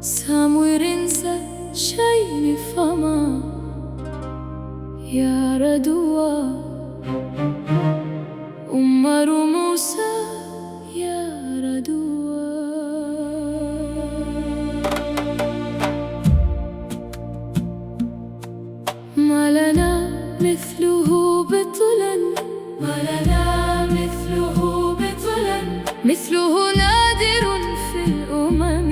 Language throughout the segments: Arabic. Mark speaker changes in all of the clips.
Speaker 1: Samuirinsa shaini fama yaradua Umaru Musa yaradua ما لنا مثله بطلا ما لنا مثله بطلا مثله نادر في الأمم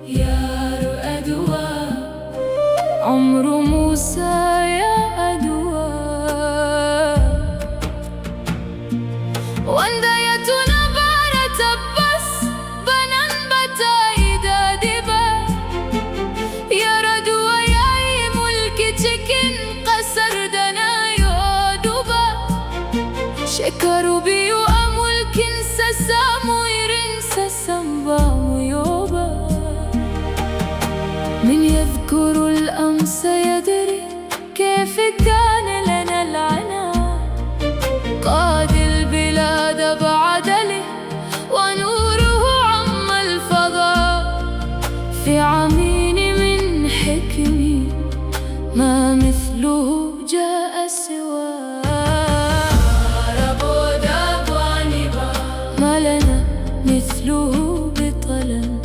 Speaker 1: يا رؤدوا عمر موسى يا أدوا وانديتنا بارة بس بنان بتايدا دبا يا ردوا يا ملك تكن قصر دنا يودوبا شكروا بيو أملك سسامو يرنس سنبا ويوبا من يذكر الأمس يدري كيف كان لنا العنا قاد البلاد بعدله ونوره عم الفضاء في عمين من حكمي ما مثله جاء سواه ما لنا مثله بطلا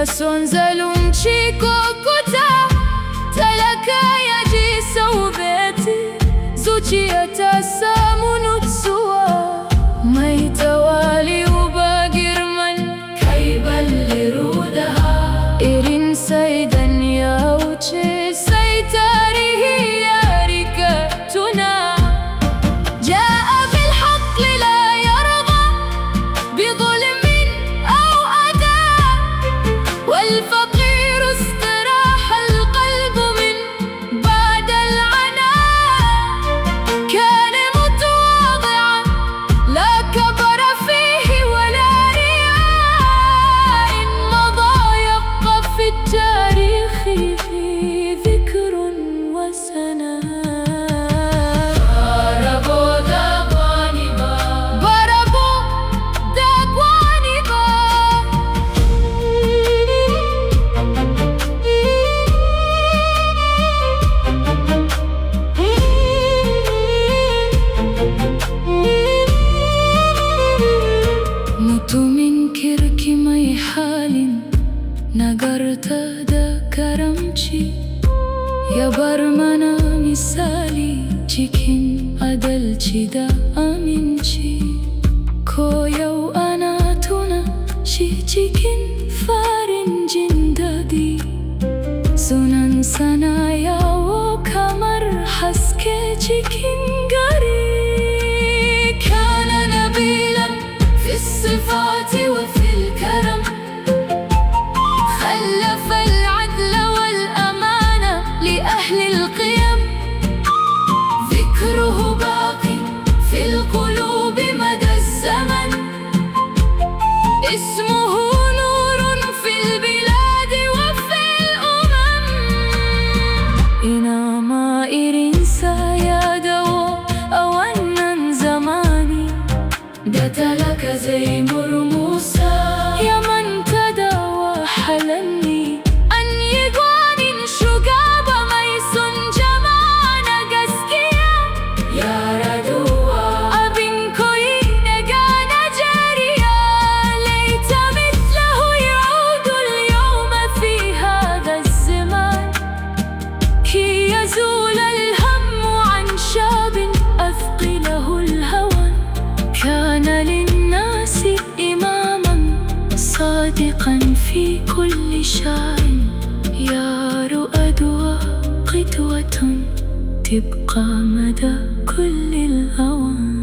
Speaker 1: يا سونزالون شيكو كوتا تلكا يجي سوبيتي زوجي يتسامو نتسوا ما يتوالي وباقر من كيبل لرودها إرين سيدا يا وجه سيتاري هي ركبتنا جاء بالحق لا يرضى بظلم والفقير استراح القلب من بعد العناء كان متواضعا لا كبر فيه ولا رياء مضى يبقى في التاريخ في ذكر وسناء نقرت دا كرمشي يا برمنا مثالي جيكين أدلشي دا أمينشي كويو أنا تونا شي جيكين فارن جندادي سنن سنايا وكمر حسكي جيكين غري كان نبيلا في الصفات وفي الكرم خلف العدل والأمانة لأهل القيم ذكره باقي في القلوب مدى الزمن اسمه نور في البلاد وفي الأمم إنما إرنسا يا دوا أولا زماني دتلك زي مرموسى يا من حلني أن يقواني شقاب ميسون جمانا قسكيا يا ردوا أبن كوي نقانا جاريا ليت مثل صادقا في كل شأن. يا رؤى قدوة تبقى مدى كل الأوان.